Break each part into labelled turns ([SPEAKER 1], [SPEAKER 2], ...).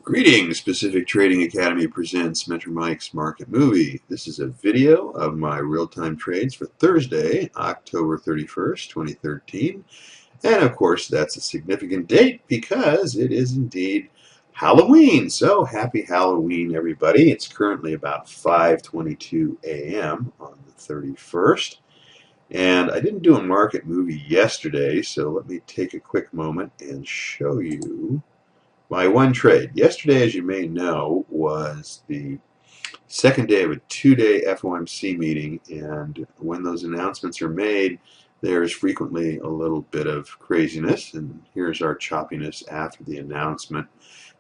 [SPEAKER 1] Greetings, Pacific Trading Academy presents Mentor Mike's Market Movie. This is a video of my real-time trades for Thursday, October 31st, 2013. And of course, that's a significant date because it is indeed Halloween. So happy Halloween, everybody. It's currently about 5:22 a.m. on the 31st. And I didn't do a market movie yesterday, so let me take a quick moment and show you my one trade. Yesterday, as you may know, was the second day of a two-day FOMC meeting, and when those announcements are made, there's frequently a little bit of craziness, and here's our choppiness after the announcement.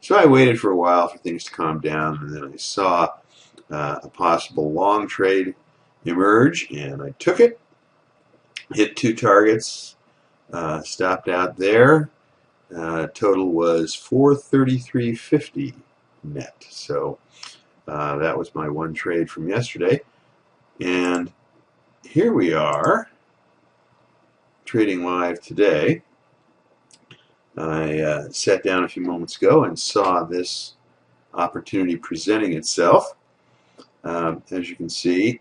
[SPEAKER 1] So I waited for a while for things to calm down, and then I saw a possible long trade emerge, and I took it, hit two targets, stopped out there. Total was 433.50 net. So that was my one trade from yesterday. And here we are trading live today. I sat down a few moments ago and saw this opportunity presenting itself. As you can see,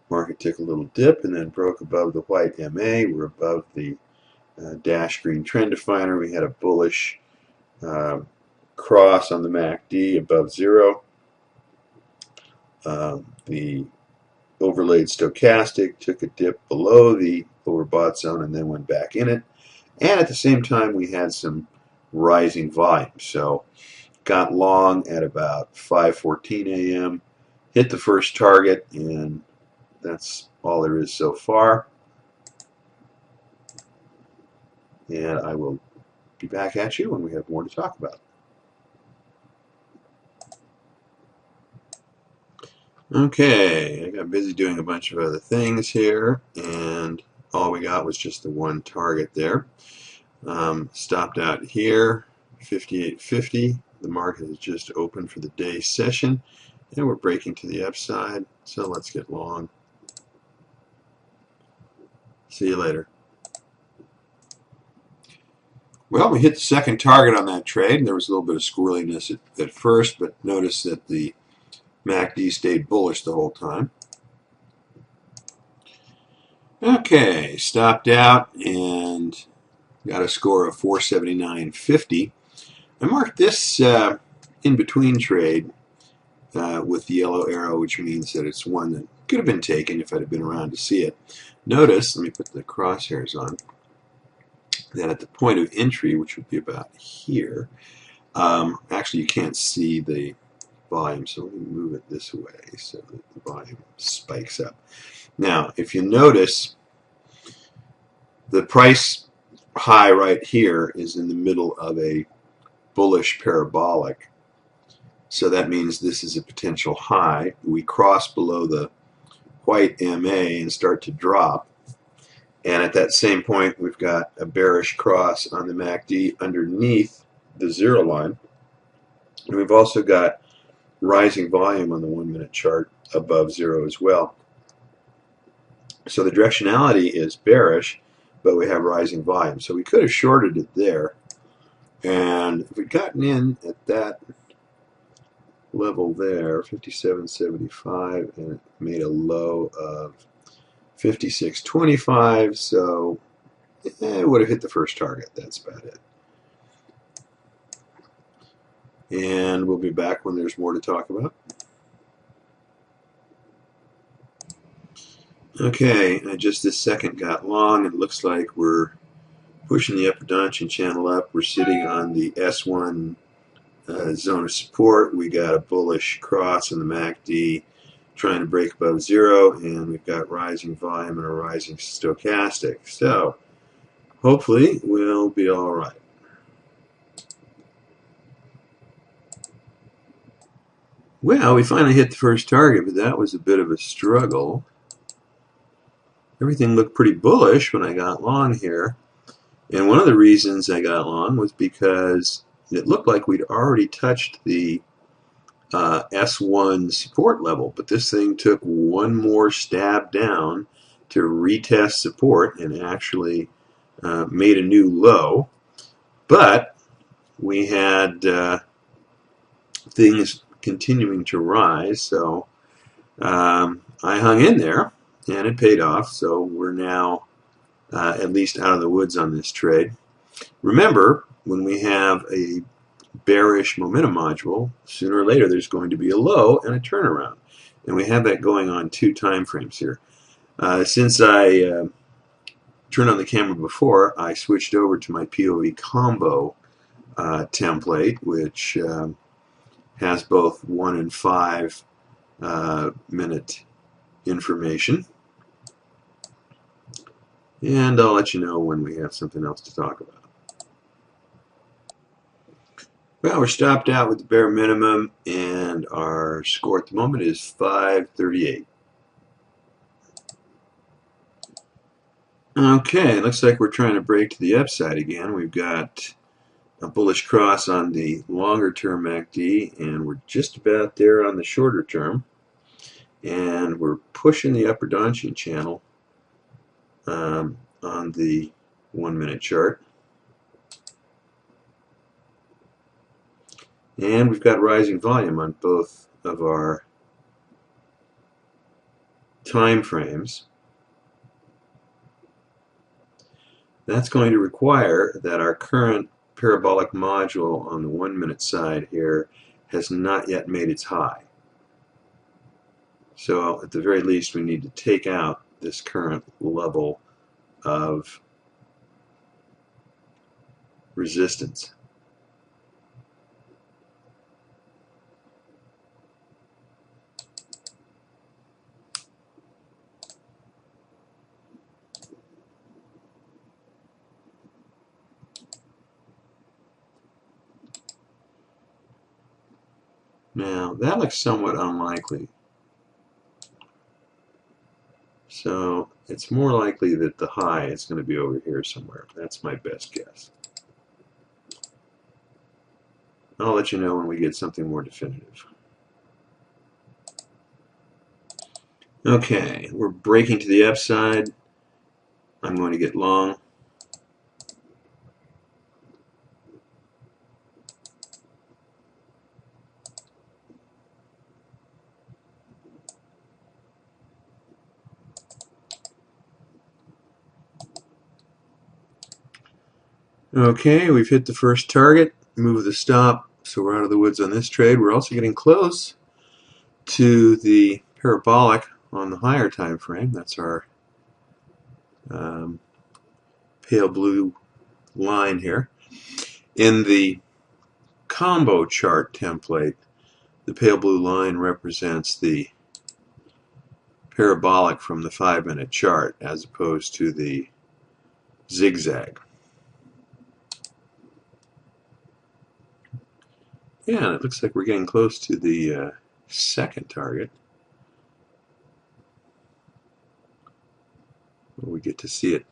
[SPEAKER 1] market took a little dip and then broke above the white MA. We're above the dash green trend definer. We had a bullish cross on the MACD above zero. The overlaid stochastic took a dip below the overbought zone and then went back in it. And at the same time, we had some rising volume. So got long at about 5:14 a.m., hit the first target, and that's all there is so far. And I will be back at you when we have more to talk about. Okay, I got busy doing a bunch of other things here, and all we got was just the one target there. Stopped out here, 58.50. The market has just opened for the day session, and we're breaking to the upside, so let's get long. See you later. Well, we hit the second target on that trade, and there was a little bit of squirreliness at first, but notice that the MACD stayed bullish the whole time. Okay, stopped out and got a score of 479.50. I marked this in-between trade with the yellow arrow, which means that it's one that could have been taken if I'd have been around to see it. Notice, let me put the crosshairs on, that at the point of entry, which would be about here, actually you can't see the volume, so let me move it this way so that the volume spikes up. Now, if you notice, the price high right here is in the middle of a bullish parabolic, so that means this is a potential high. We cross below the white MA and start to drop, and at that same point we've got a bearish cross on the MACD underneath the zero line, and we've also got rising volume on the 1-minute chart above zero as well. So the directionality is bearish, but we have rising volume. So we could have shorted it there, and if we'd gotten in at that level there, 57.75, and it made a low of 56.25, so it would have hit the first target. That's about it. And we'll be back when there's more to talk about. Okay, I just this second got long. It looks like we're pushing the upper Donchian channel up. We're sitting on the S1 zone of support. We got a bullish cross in the MACD trying to break above zero, and we've got rising volume and a rising stochastic. So hopefully we'll be all right. Well, we finally hit the first target, but that was a bit of a struggle. Everything looked pretty bullish when I got long here. And one of the reasons I got long was because it looked like we'd already touched the S1 support level, but this thing took one more stab down to retest support and actually made a new low. But we had things continuing to rise, so I hung in there, and it paid off. So we're now at least out of the woods on this trade. Remember, when we have a bearish momentum module, sooner or later there's going to be a low and a turnaround. And we have that going on 2 time frames here. Since I turned on the camera before, I switched over to my POV combo template, which has both 1 and 5 minute information. And I'll let you know when we have something else to talk about. Well, we're stopped out with the bare minimum, and our score at the moment is 538. Okay, looks like we're trying to break to the upside again. We've got a bullish cross on the longer term MACD, and we're just about there on the shorter term. And we're pushing the upper Donchian channel on the 1 minute chart. And we've got rising volume on both of our time frames. That's going to require that our current parabolic module on the 1 minute side here has not yet made its high. So at the very least, we need to take out this current level of resistance. Now, that looks somewhat unlikely. So it's more likely that the high is going to be over here somewhere. That's my best guess. I'll let you know when we get something more definitive. Okay, we're breaking to the upside. I'm going to get long. Okay, we've hit the first target, move the stop, so we're out of the woods on this trade. We're also getting close to the parabolic on the higher time frame. That's our pale blue line here. In the combo chart template, the pale blue line represents the parabolic from the 5 minute chart as opposed to the zigzag. Yeah, it looks like we're getting close to the second target. We get to see it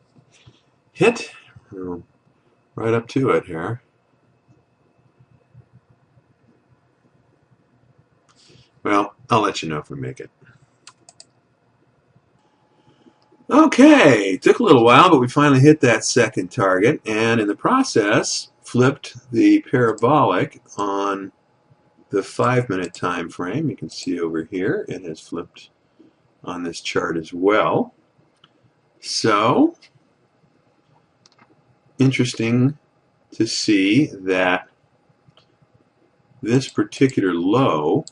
[SPEAKER 1] hit. We're right up to it here. Well, I'll let you know if we make it. Okay, took a little while, but we finally hit that second target, and in the process, flipped the parabolic on the 5 minute time frame. You can see over here, it has flipped on this chart as well. So, interesting to see that this particular low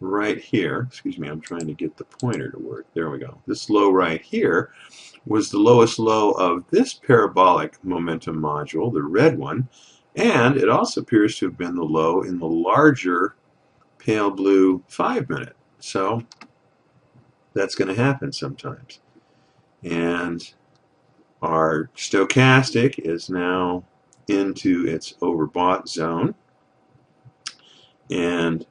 [SPEAKER 1] right here, excuse me, I'm trying to get the pointer to work. There we go. This low right here was the lowest low of this parabolic momentum module, the red one, and it also appears to have been the low in the larger pale blue 5 minute. So that's going to happen sometimes. And our stochastic is now into its overbought zone, and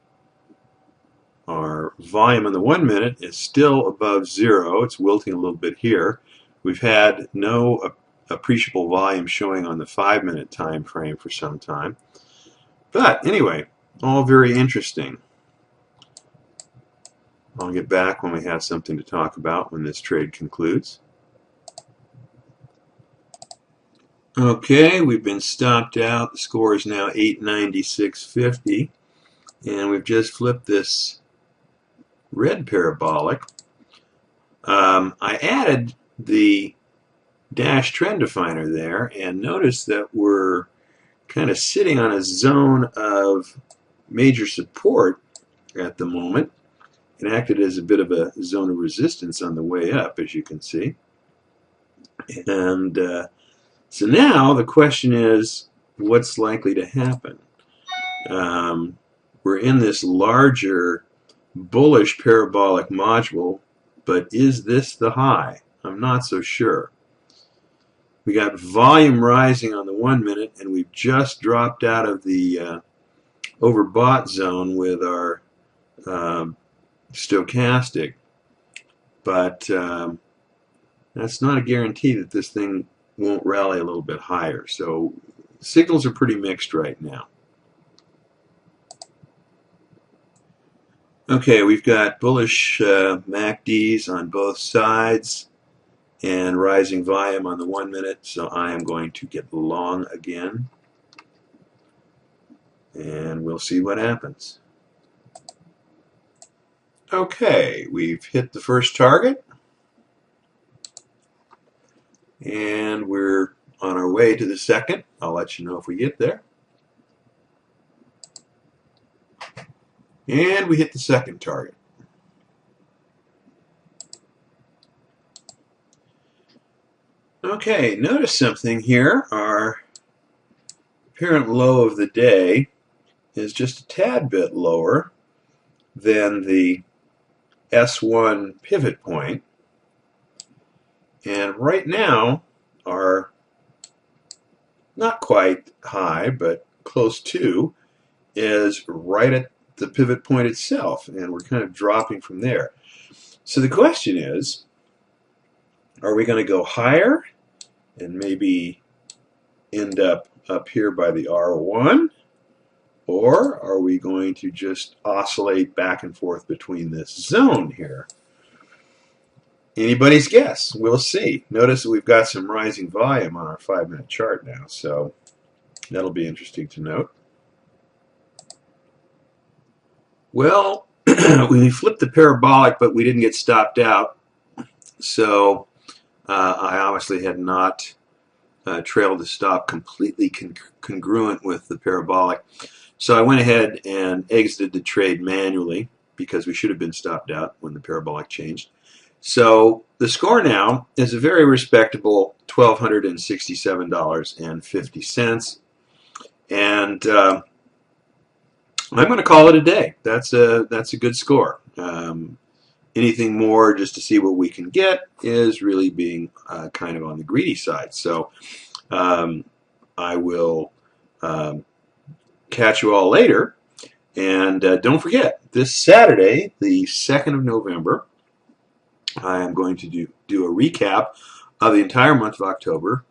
[SPEAKER 1] our volume in the 1 minute is still above zero. It's wilting a little bit here. We've had no appreciable volume showing on the 5 minute time frame for some time. But anyway, all very interesting. I'll get back when we have something to talk about when this trade concludes. Okay, we've been stopped out. The score is now 896.50, and we've just flipped this red parabolic. I added the dash trend definer there, and notice that we're kind of sitting on a zone of major support at the moment. It acted as a bit of a zone of resistance on the way up, as you can see. And so now the question is, what's likely to happen? We're in this larger bullish parabolic module, but is this the high? I'm not so sure. We got volume rising on the 1 minute, and we've just dropped out of the overbought zone with our stochastic, but that's not a guarantee that this thing won't rally a little bit higher. So signals are pretty mixed right now. Okay, we've got bullish MACDs on both sides and rising volume on the 1 minute, so I am going to get long again, and we'll see what happens. Okay, we've hit the first target, and we're on our way to the second. I'll let you know if we get there. And we hit the second target. Okay, notice something here. Our apparent low of the day is just a tad bit lower than the S1 pivot point. And right now, our not quite high, but close to, is right at the pivot point itself, and we're kind of dropping from there. So the question is, are we going to go higher and maybe end up here by the R1, or are we going to just oscillate back and forth between this zone here? Anybody's guess. We'll see. Notice that we've got some rising volume on our 5-minute chart now, so that'll be interesting to note. Well, we flipped the parabolic, but we didn't get stopped out, so I obviously had not trailed the stop completely congruent with the parabolic. So I went ahead and exited the trade manually because we should have been stopped out when the parabolic changed. So the score now is a very respectable $1,267.50, and I'm going to call it a day. That's a good score. Anything more just to see what we can get is really being kind of on the greedy side. So I will catch you all later. And don't forget, this Saturday, the 2nd of November, I am going to do a recap of the entire month of October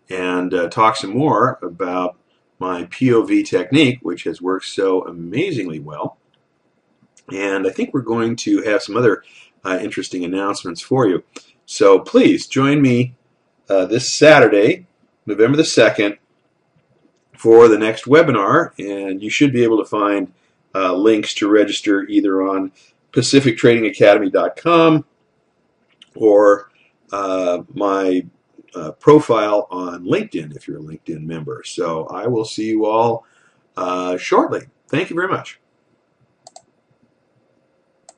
[SPEAKER 1] and talk some more about my POV technique, which has worked so amazingly well. And I think we're going to have some other interesting announcements for you. So please join me this Saturday, November the 2nd, for the next webinar, and you should be able to find links to register either on PacificTradingAcademy.com or my profile on LinkedIn if you're a LinkedIn member. So I will see you all shortly. Thank you very much.